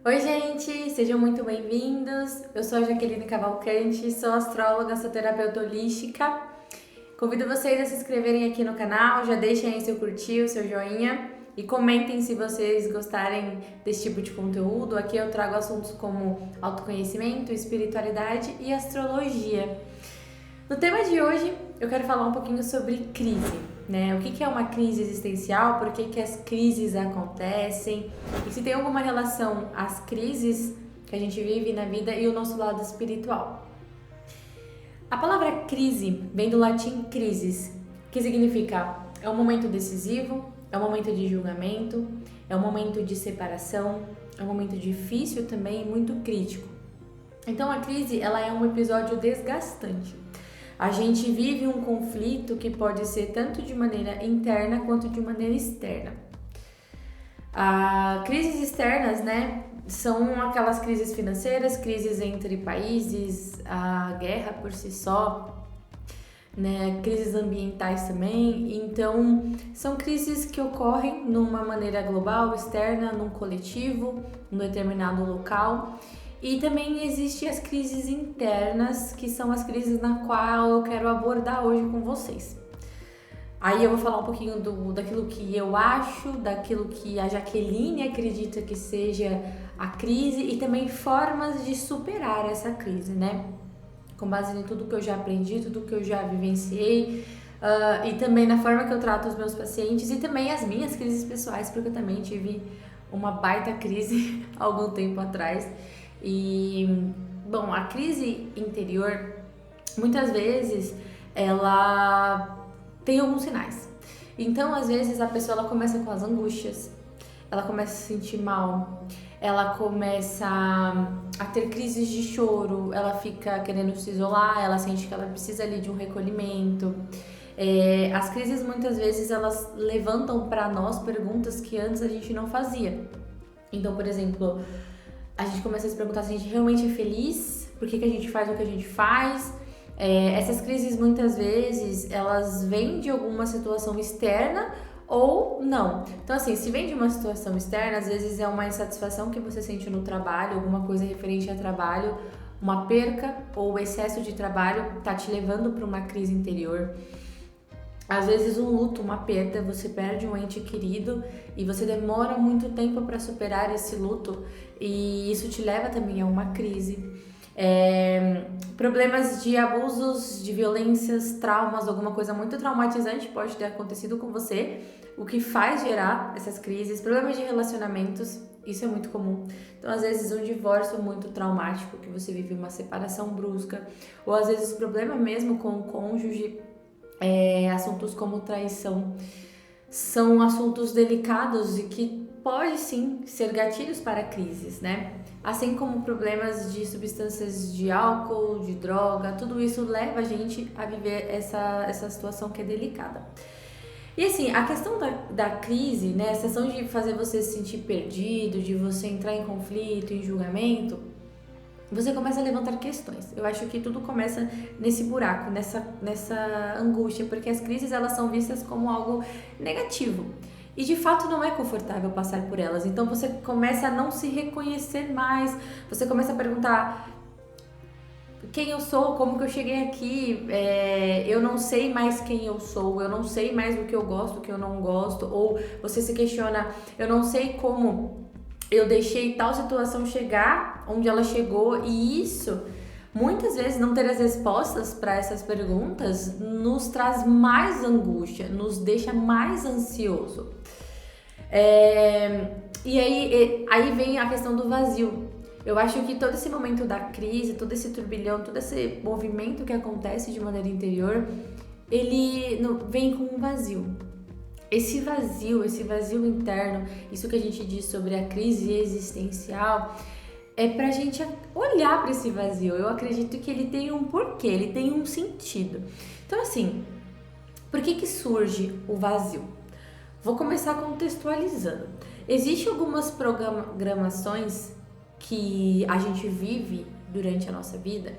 Oi, gente, sejam muito bem-vindos. Eu sou a Jaqueline Cavalcante, sou astróloga, sou terapeuta holística. Convido vocês a se inscreverem aqui no canal, já deixem aí seu curtir, o seu joinha e comentem se vocês gostarem desse tipo de conteúdo. Aqui eu trago assuntos como autoconhecimento, espiritualidade e astrologia. No tema de hoje, eu quero falar um pouquinho sobre crise, né? O que é uma crise existencial, por que as crises acontecem e se tem alguma relação às crises que a gente vive na vida e o nosso lado espiritual. A palavra crise vem do latim crisis, que significa é um momento decisivo, é um momento de julgamento, é um momento de separação, é um momento difícil também e muito crítico. Então a crise, ela é um episódio desgastante. A gente vive um conflito que pode ser tanto de maneira interna quanto de maneira externa. Crises externas, né, são aquelas crises financeiras, crises entre países, a guerra por si só, né, crises ambientais também. Então, são crises que ocorrem numa maneira global, externa, num coletivo, num determinado local. E também existem as crises internas, que são as crises na qual eu quero abordar hoje com vocês. Aí eu vou falar um pouquinho daquilo que eu acho, daquilo que a Jaqueline acredita que seja a crise e também formas de superar essa crise, né? Com base em tudo que eu já aprendi, tudo que eu já vivenciei, e também na forma que eu trato os meus pacientes e também as minhas crises pessoais, porque eu também tive uma baita crise há algum tempo atrás. E, bom, a crise interior, muitas vezes, ela tem alguns sinais. Então, às vezes, a pessoa ela começa com as angústias, ela começa a se sentir mal, ela começa a ter crises de choro, ela fica querendo se isolar, ela sente que ela precisa ali de um recolhimento. As crises, muitas vezes, elas levantam para nós perguntas que antes a gente não fazia. Então, por exemplo, a gente começa a se perguntar se a gente realmente é feliz, por que a gente faz o que a gente faz. Essas crises muitas vezes elas vêm de alguma situação externa ou não. Então assim, se vem de uma situação externa, às vezes é uma insatisfação que você sente no trabalho, alguma coisa referente a trabalho, uma perca ou excesso de trabalho tá te levando para uma crise interior. Às vezes um luto, uma perda, você perde um ente querido e você demora muito tempo para superar esse luto e isso te leva também a uma crise. Problemas de abusos, de violências, traumas, alguma coisa muito traumatizante pode ter acontecido com você, o que faz gerar essas crises. Problemas de relacionamentos, isso é muito comum. Então, às vezes, um divórcio muito traumático, que você vive uma separação brusca, ou às vezes problema mesmo com o cônjuge. Assuntos como traição são assuntos delicados e que pode sim ser gatilhos para crises, né? Assim como problemas de substâncias de álcool, de droga, tudo isso leva a gente a viver essa situação que é delicada. E assim, a questão da crise, né, a questão de fazer você se sentir perdido, de você entrar em conflito, em julgamento, você começa a levantar questões. Eu acho que tudo começa nesse buraco, nessa angústia, porque as crises elas são vistas como algo negativo. E de fato não é confortável passar por elas. Então você começa a não se reconhecer mais, você começa a perguntar quem eu sou, como que eu cheguei aqui, eu não sei mais quem eu sou, eu não sei mais o que eu gosto, o que eu não gosto, ou você se questiona, eu não sei como eu deixei tal situação chegar onde ela chegou, e isso, muitas vezes, não ter as respostas para essas perguntas nos traz mais angústia, nos deixa mais ansioso. E aí vem a questão do vazio. Eu acho que todo esse momento da crise, todo esse turbilhão, todo esse movimento que acontece de maneira interior, ele vem com um vazio. Esse vazio interno, isso que a gente diz sobre a crise existencial, é pra gente olhar para esse vazio. Eu acredito que ele tem um porquê, ele tem um sentido. Então assim, por que surge o vazio? Vou começar contextualizando. Existem algumas programações que a gente vive durante a nossa vida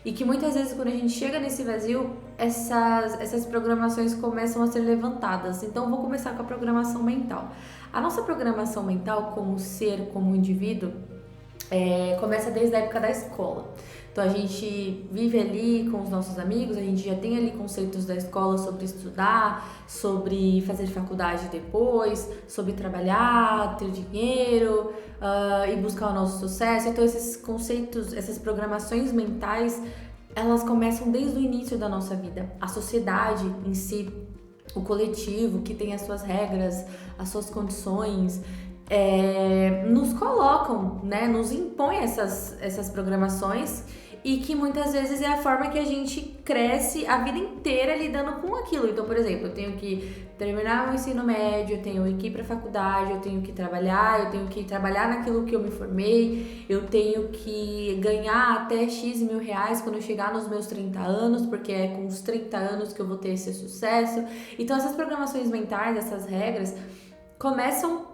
e que muitas vezes quando a gente chega nesse vazio, essas programações começam a ser levantadas. Então vou começar com a programação mental. A nossa programação mental como ser, como indivíduo, começa desde a época da escola. Então a gente vive ali com os nossos amigos, a gente já tem ali conceitos da escola sobre estudar, sobre fazer faculdade depois, sobre trabalhar, ter dinheiro e buscar o nosso sucesso. Então esses conceitos, essas programações mentais, elas começam desde o início da nossa vida. A sociedade em si, o coletivo que tem as suas regras, as suas condições, nos colocam, né, nos impõem essas programações e que muitas vezes é a forma que a gente cresce a vida inteira lidando com aquilo. Então, por exemplo, eu tenho que terminar o ensino médio, eu tenho que ir para a faculdade, eu tenho que trabalhar naquilo que eu me formei, eu tenho que ganhar até X mil reais quando eu chegar nos meus 30 anos, porque é com os 30 anos que eu vou ter esse sucesso. Então, essas programações mentais, essas regras, começam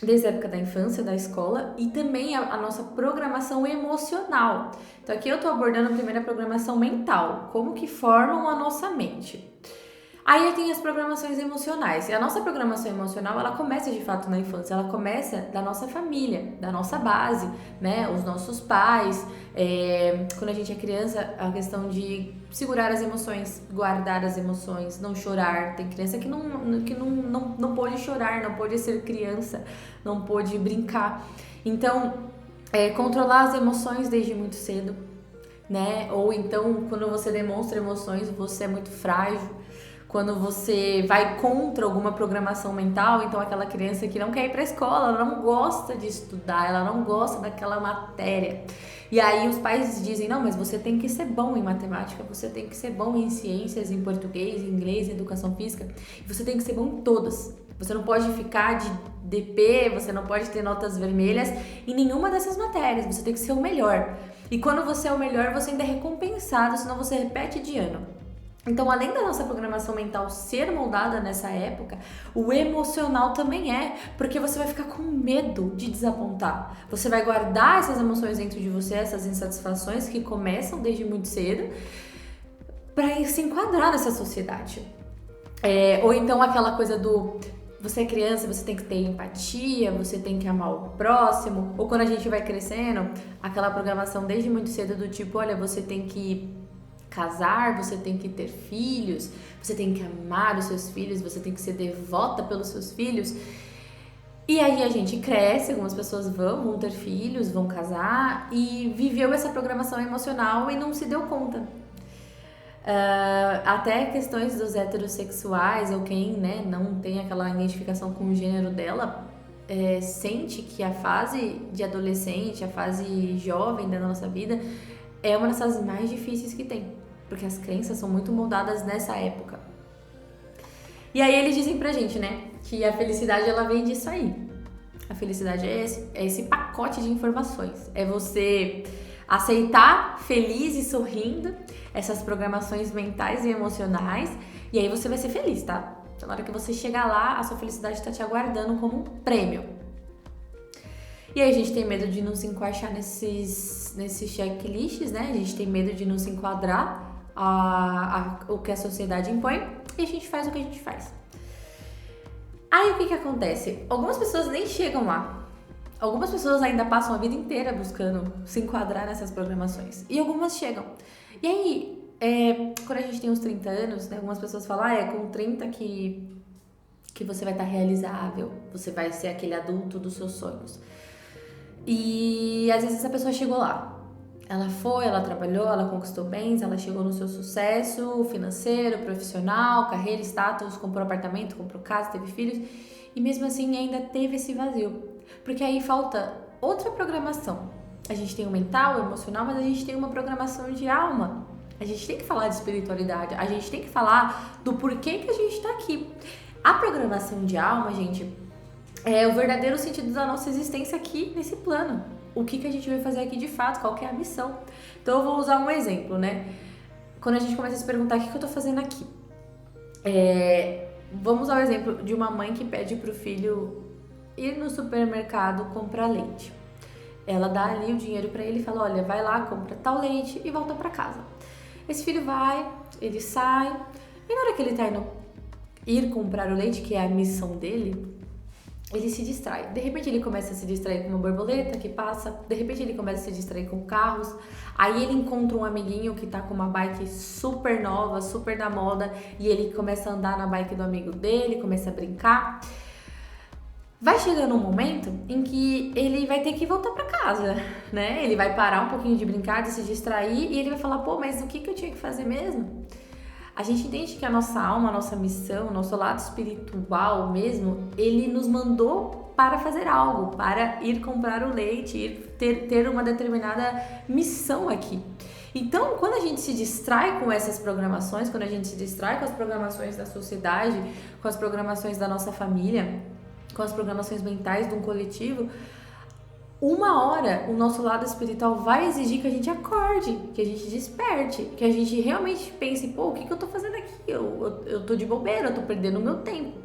desde a época da infância, da escola, e também a nossa programação emocional. Então aqui eu tô abordando primeiro a programação mental, como que formam a nossa mente. Aí tem as programações emocionais. E a nossa programação emocional, ela começa de fato na infância, ela começa da nossa família, da nossa base, né? Os nossos pais, quando a gente é criança, a questão de segurar as emoções, guardar as emoções, não chorar. Tem criança que não pôde chorar, não pôde ser criança, não pôde brincar. Então, controlar as emoções desde muito cedo, né? Ou então, quando você demonstra emoções, você é muito frágil. Quando você vai contra alguma programação mental, então aquela criança que não quer ir para a escola, ela não gosta de estudar, ela não gosta daquela matéria. E aí os pais dizem, não, mas você tem que ser bom em matemática, você tem que ser bom em ciências, em português, em inglês, em educação física, e você tem que ser bom em todas. Você não pode ficar de DP, você não pode ter notas vermelhas em nenhuma dessas matérias, você tem que ser o melhor. E quando você é o melhor, você ainda é recompensado, senão você repete de ano. Então, além da nossa programação mental ser moldada nessa época, o emocional também porque você vai ficar com medo de desapontar. Você vai guardar essas emoções dentro de você, essas insatisfações que começam desde muito cedo, para se enquadrar nessa sociedade. Ou então aquela coisa do... Você é criança, você tem que ter empatia, você tem que amar o próximo. Ou quando a gente vai crescendo, aquela programação desde muito cedo do tipo, olha, você tem que casar, você tem que ter filhos, você tem que amar os seus filhos, você tem que ser devota pelos seus filhos. E aí a gente cresce, algumas pessoas vão ter filhos, vão casar e viveu essa programação emocional e não se deu conta. Até questões dos heterossexuais ou quem, né, não tem aquela identificação com o gênero dela, sente que a fase de adolescente, a fase jovem da nossa vida é uma das fases mais difíceis que tem, porque as crenças são muito moldadas nessa época. E aí eles dizem pra gente, né, que a felicidade ela vem disso aí. A felicidade é esse pacote de informações. É você aceitar feliz e sorrindo essas programações mentais e emocionais, e aí você vai ser feliz, tá? Então, na hora que você chegar lá, a sua felicidade tá te aguardando como um prêmio. E aí a gente tem medo de não se encaixar nesses checklists, né? A gente tem medo de não se enquadrar o que a sociedade impõe e a gente faz o que a gente faz. Aí o que acontece? Algumas pessoas nem chegam lá. Algumas pessoas ainda passam a vida inteira buscando se enquadrar nessas programações. E algumas chegam. E aí, quando a gente tem uns 30 anos, né, algumas pessoas falam, é com 30 que você vai estar realizável, você vai ser aquele adulto dos seus sonhos. E às vezes essa pessoa chegou lá. Ela foi, ela trabalhou, ela conquistou bens, ela chegou no seu sucesso financeiro, profissional, carreira, status, comprou apartamento, comprou casa, teve filhos. E mesmo assim ainda teve esse vazio. Porque aí falta outra programação. A gente tem o mental, o emocional, mas a gente tem uma programação de alma. A gente tem que falar de espiritualidade, a gente tem que falar do porquê que a gente tá aqui. A programação de alma, gente, é o verdadeiro sentido da nossa existência aqui nesse plano. O que a gente vai fazer aqui de fato, qual que é a missão. Então eu vou usar um exemplo, né? Quando a gente começa a se perguntar o que eu tô fazendo aqui. Vamos usar o exemplo de uma mãe que pede pro filho ir no supermercado comprar leite. Ela dá ali o dinheiro pra ele e fala, olha, vai lá, compra tal leite e volta pra casa. Esse filho vai, ele sai, e na hora que ele tá indo ir comprar o leite, que é a missão dele, ele se distrai. De repente ele começa a se distrair com uma borboleta que passa, de repente ele começa a se distrair com carros, aí ele encontra um amiguinho que tá com uma bike super nova, super da moda, e ele começa a andar na bike do amigo dele, começa a brincar. Vai chegando um momento em que ele vai ter que voltar pra casa, né? Ele vai parar um pouquinho de brincar, de se distrair, e ele vai falar, pô, mas o que eu tinha que fazer mesmo? A gente entende que a nossa alma, a nossa missão, o nosso lado espiritual mesmo, ele nos mandou para fazer algo, para ir comprar o leite, ir ter uma determinada missão aqui. Então, quando a gente se distrai com essas programações, quando a gente se distrai com as programações da sociedade, com as programações da nossa família, com as programações mentais de um coletivo, uma hora o nosso lado espiritual vai exigir que a gente acorde, que a gente desperte, que a gente realmente pense, pô, o que eu tô fazendo aqui? Eu tô de bobeira, eu tô perdendo o meu tempo.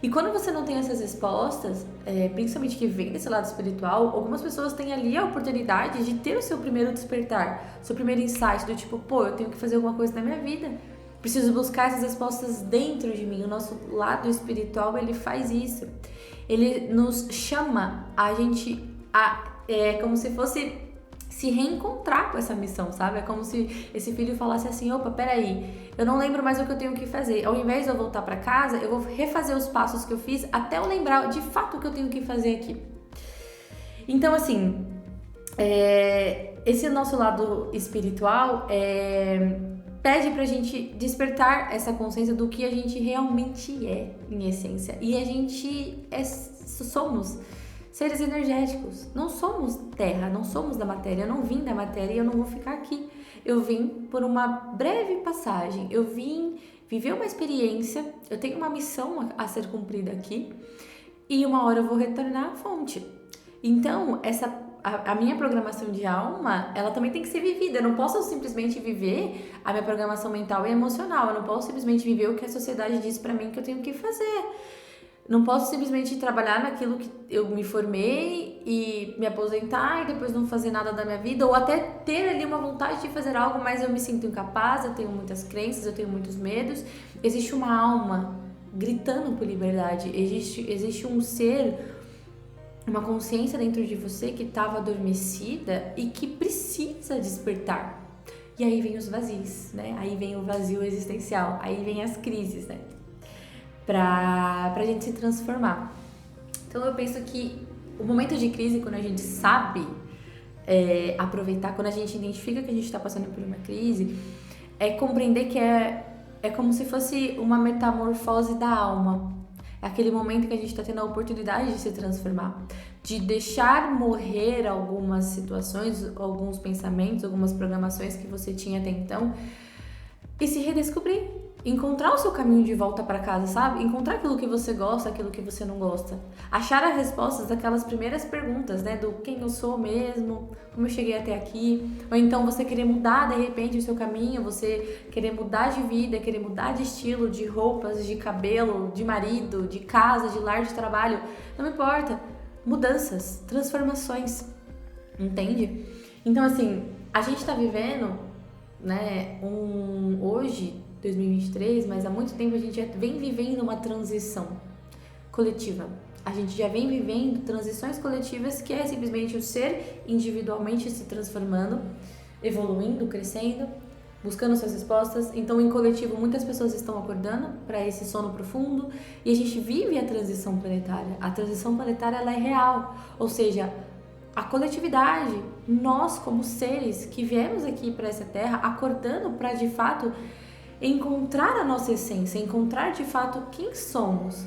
E quando você não tem essas respostas, principalmente que vem desse lado espiritual, algumas pessoas têm ali a oportunidade de ter o seu primeiro despertar, seu primeiro insight do tipo, pô, eu tenho que fazer alguma coisa na minha vida. Preciso buscar essas respostas dentro de mim. O nosso lado espiritual, ele faz isso. Ele nos chama a gente é como se fosse se reencontrar com essa missão, sabe? É como se esse filho falasse assim, opa, peraí, eu não lembro mais o que eu tenho que fazer. Ao invés de eu voltar pra casa, eu vou refazer os passos que eu fiz até eu lembrar de fato o que eu tenho que fazer aqui. Então, assim, esse nosso lado espiritual pede pra gente despertar essa consciência do que a gente realmente é, em essência. E a gente somos seres energéticos, não somos terra, não somos da matéria, eu não vim da matéria e eu não vou ficar aqui. Eu vim por uma breve passagem, eu vim viver uma experiência, eu tenho uma missão a ser cumprida aqui e uma hora eu vou retornar à fonte. Então, a minha programação de alma, ela também tem que ser vivida. Eu não posso simplesmente viver a minha programação mental e emocional, eu não posso simplesmente viver o que a sociedade diz pra mim que eu tenho que fazer. Não posso simplesmente trabalhar naquilo que eu me formei e me aposentar e depois não fazer nada da minha vida, ou até ter ali uma vontade de fazer algo, mas eu me sinto incapaz, eu tenho muitas crenças, eu tenho muitos medos. Existe uma alma gritando por liberdade, existe um ser, uma consciência dentro de você que estava adormecida e que precisa despertar. E aí vem os vazios, né? Aí vem o vazio existencial, aí vem as crises, né? Pra gente se transformar. Então eu penso que o momento de crise, quando a gente sabe aproveitar, quando a gente identifica que a gente está passando por uma crise, é compreender que é como se fosse uma metamorfose da alma. É aquele momento que a gente está tendo a oportunidade de se transformar, de deixar morrer algumas situações, alguns pensamentos, algumas programações que você tinha até então e se redescobrir. Encontrar o seu caminho de volta para casa, sabe? Encontrar aquilo que você gosta, aquilo que você não gosta. Achar as respostas daquelas primeiras perguntas, né? Do quem eu sou mesmo, como eu cheguei até aqui. Ou então você querer mudar, de repente, o seu caminho, você querer mudar de vida, querer mudar de estilo, de roupas, de cabelo, de marido, de casa, de lar, de trabalho. Não importa. Mudanças, transformações. Entende? Então, assim, a gente tá vivendo, né, hoje... 2023, mas há muito tempo a gente já vem vivendo uma transição coletiva. A gente já vem vivendo transições coletivas que é simplesmente o ser individualmente se transformando, evoluindo, crescendo, buscando suas respostas. Então, em coletivo, muitas pessoas estão acordando para esse sono profundo e a gente vive a transição planetária. A transição planetária, ela é real, ou seja, a coletividade, nós como seres que viemos aqui para essa terra, acordando para de fato encontrar a nossa essência, encontrar de fato quem somos.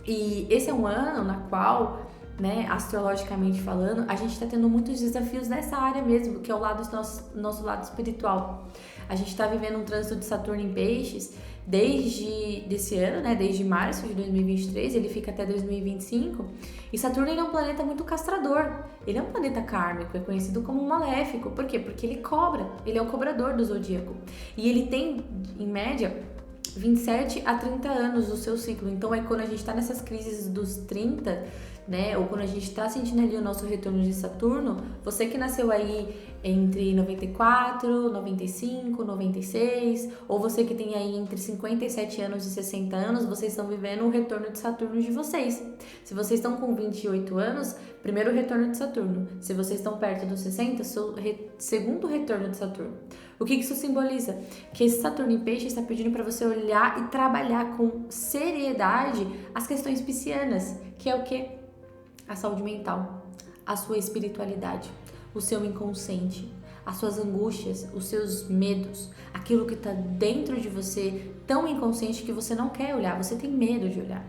E esse é um ano na qual, né, astrologicamente falando, a gente está tendo muitos desafios nessa área mesmo, que é o nosso lado espiritual. A gente está vivendo um trânsito de Saturno em Peixes desde esse ano, né, desde março de 2023, ele fica até 2025. E Saturno, ele é um planeta muito castrador, ele é um planeta kármico, é conhecido como um maléfico. Por quê? Porque ele cobra, ele é o cobrador do zodíaco. E ele tem, em média, 27 a 30 anos do seu ciclo. Então, é quando a gente está nessas crises dos 30, né? Ou quando a gente está sentindo ali o nosso retorno de Saturno, você que nasceu aí entre 94, 95, 96, ou você que tem aí entre 57 anos e 60 anos, vocês estão vivendo o retorno de Saturno de vocês. Se vocês estão com 28 anos, primeiro retorno de Saturno. Se vocês estão perto dos 60, segundo retorno de Saturno. O que isso simboliza? Que esse Saturno em Peixes está pedindo para você olhar e trabalhar com seriedade as questões piscianas, que é o quê? A saúde mental, a sua espiritualidade, o seu inconsciente, as suas angústias, os seus medos, aquilo que está dentro de você, tão inconsciente que você não quer olhar, você tem medo de olhar.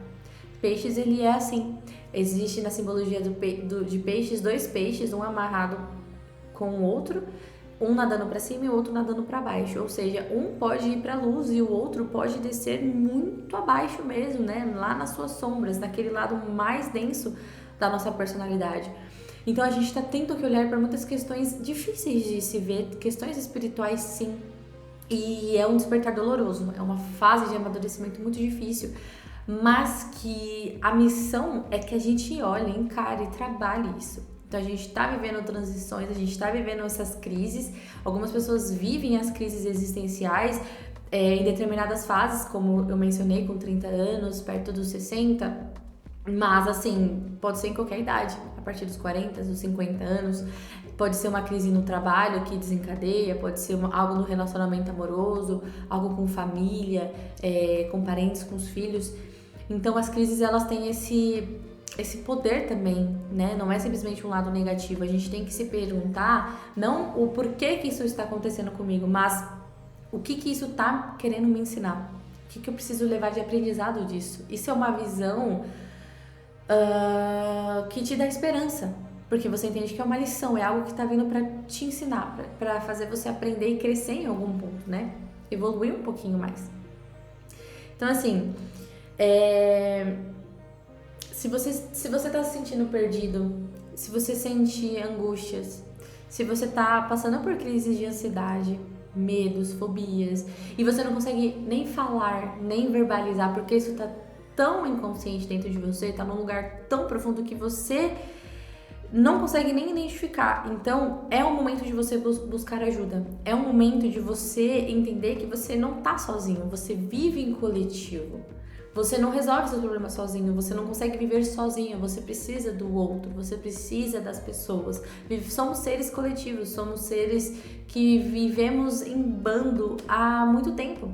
Peixes, ele é assim. Existe na simbologia de peixes, 2 peixes, um amarrado com o outro, um nadando para cima e o outro nadando para baixo. Ou seja, um pode ir para a luz e o outro pode descer muito abaixo mesmo, né? Lá nas suas sombras, naquele lado mais denso da nossa personalidade. Então a gente está tendo que olhar para muitas questões difíceis de se ver, questões espirituais, sim. E é um despertar doloroso, é uma fase de amadurecimento muito difícil, mas que a missão é que a gente olhe, encare e trabalhe isso. Então a gente está vivendo transições, a gente está vivendo essas crises. Algumas pessoas vivem as crises existenciais em determinadas fases, como eu mencionei, com 30 anos, perto dos 60. Mas, assim, pode ser em qualquer idade, a partir dos 40, dos 50 anos. Pode ser uma crise no trabalho que desencadeia, pode ser algo no relacionamento amoroso, algo com família, com parentes, com os filhos. Então, as crises, elas têm esse poder também, né? Não é simplesmente um lado negativo. A gente tem que se perguntar, não o porquê que isso está acontecendo comigo, mas o que isso está querendo me ensinar. O que eu preciso levar de aprendizado disso. Isso é uma visão que te dá esperança, porque você entende que é uma lição, é algo que está vindo para te ensinar, para fazer você aprender e crescer em algum ponto, né? Evoluir um pouquinho mais. Então, assim, se você está se sentindo perdido, se você sente angústias, se você está passando por crises de ansiedade, medos, fobias, e você não consegue nem falar, nem verbalizar, porque isso está tão inconsciente dentro de você, tá num lugar tão profundo que você não consegue nem identificar. Então, é um momento de você buscar ajuda. É um momento de você entender que você não tá sozinho, você vive em coletivo. Você não resolve seus problemas sozinho, você não consegue viver sozinho, você precisa do outro, você precisa das pessoas. Somos seres coletivos, somos seres que vivemos em bando há muito tempo.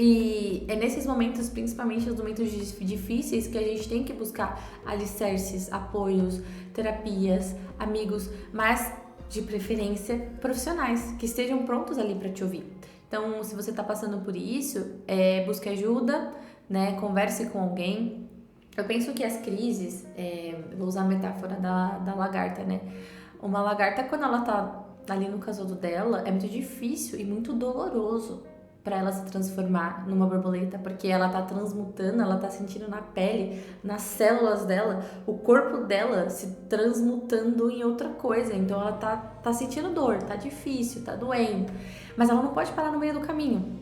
E é nesses momentos, principalmente os momentos difíceis, que a gente tem que buscar alicerces, apoios, terapias, amigos, mas de preferência profissionais, que estejam prontos ali para te ouvir. Então, se você está passando por isso, busque ajuda, né? Converse com alguém. Eu penso que as crises, vou usar a metáfora da lagarta, né? Uma lagarta, quando ela tá ali no casulo dela, é muito difícil e muito doloroso para ela se transformar numa borboleta, porque ela tá transmutando, ela tá sentindo na pele, nas células dela, o corpo dela se transmutando em outra coisa. Então ela tá sentindo dor, tá difícil, tá doendo, mas ela não pode parar no meio do caminho.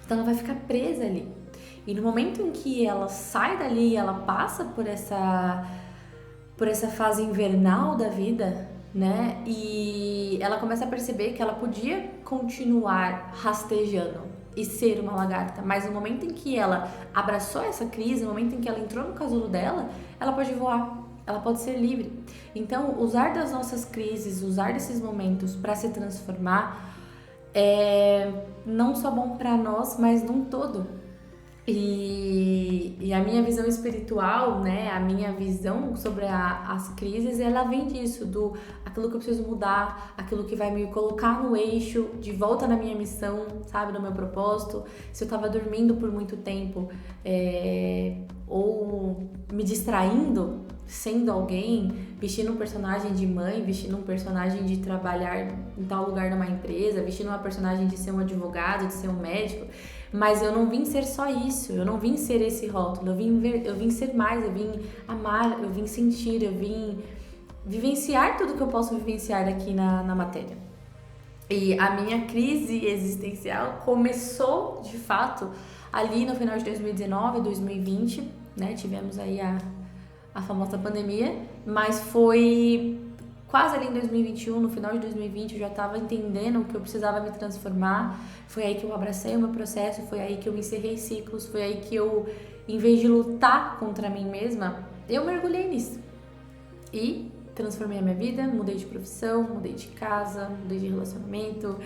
Então ela vai ficar presa ali. E no momento em que ela sai dali, ela passa por essa fase invernal da vida, né? E ela começa a perceber que ela podia continuar rastejando e ser uma lagarta, mas no momento em que ela abraçou essa crise, no momento em que ela entrou no casulo dela, ela pode voar, ela pode ser livre. Então, usar das nossas crises, usar desses momentos para se transformar é não só bom para nós, mas num todo. E a minha visão espiritual, né, a minha visão sobre as crises, ela vem disso, aquilo que eu preciso mudar, aquilo que vai me colocar no eixo, de volta na minha missão, sabe, no meu propósito. Se eu tava dormindo por muito tempo, ou me distraindo, sendo alguém, vestindo um personagem de mãe, vestindo um personagem de trabalhar em tal lugar numa empresa, vestindo uma personagem de ser um advogado, de ser um médico, mas eu não vim ser só isso, eu não vim ser esse rótulo, eu vim ser mais, eu vim amar, eu vim sentir, eu vim vivenciar tudo que eu posso vivenciar aqui na matéria. E a minha crise existencial começou, de fato, ali no final de 2019, 2020, né? Tivemos aí a famosa pandemia, mas foi quase ali em 2021, no final de 2020, eu já estava entendendo que eu precisava me transformar. Foi aí que eu abracei o meu processo, foi aí que eu encerrei ciclos, foi aí que eu, em vez de lutar contra mim mesma, eu mergulhei nisso. E transformei a minha vida, mudei de profissão, mudei de casa, mudei de relacionamento,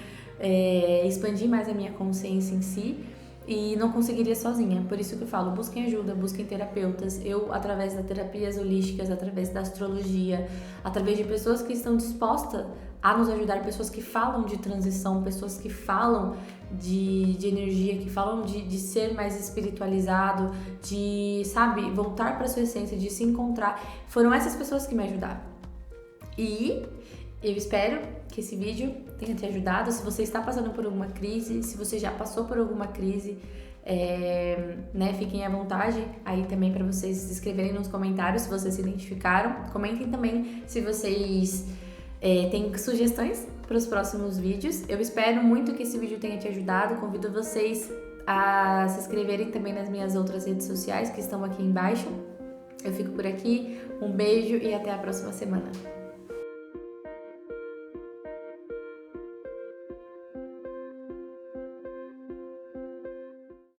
expandi mais a minha consciência em si. E não conseguiria sozinha, por isso que eu falo, busquem ajuda, busquem terapeutas. Eu, através das terapias holísticas, através da astrologia, através de pessoas que estão dispostas a nos ajudar, pessoas que falam de transição, pessoas que falam de energia, que falam de ser mais espiritualizado, de, sabe, voltar para sua essência, de se encontrar. Foram essas pessoas que me ajudaram. E eu espero que esse vídeo tenha te ajudado. Se você está passando por alguma crise, se você já passou por alguma crise, né, fiquem à vontade aí também para vocês se escreverem nos comentários se vocês se identificaram. Comentem também se vocês têm sugestões para os próximos vídeos. Eu espero muito que esse vídeo tenha te ajudado. Convido vocês a se inscreverem também nas minhas outras redes sociais que estão aqui embaixo. Eu fico por aqui, um beijo e até a próxima semana.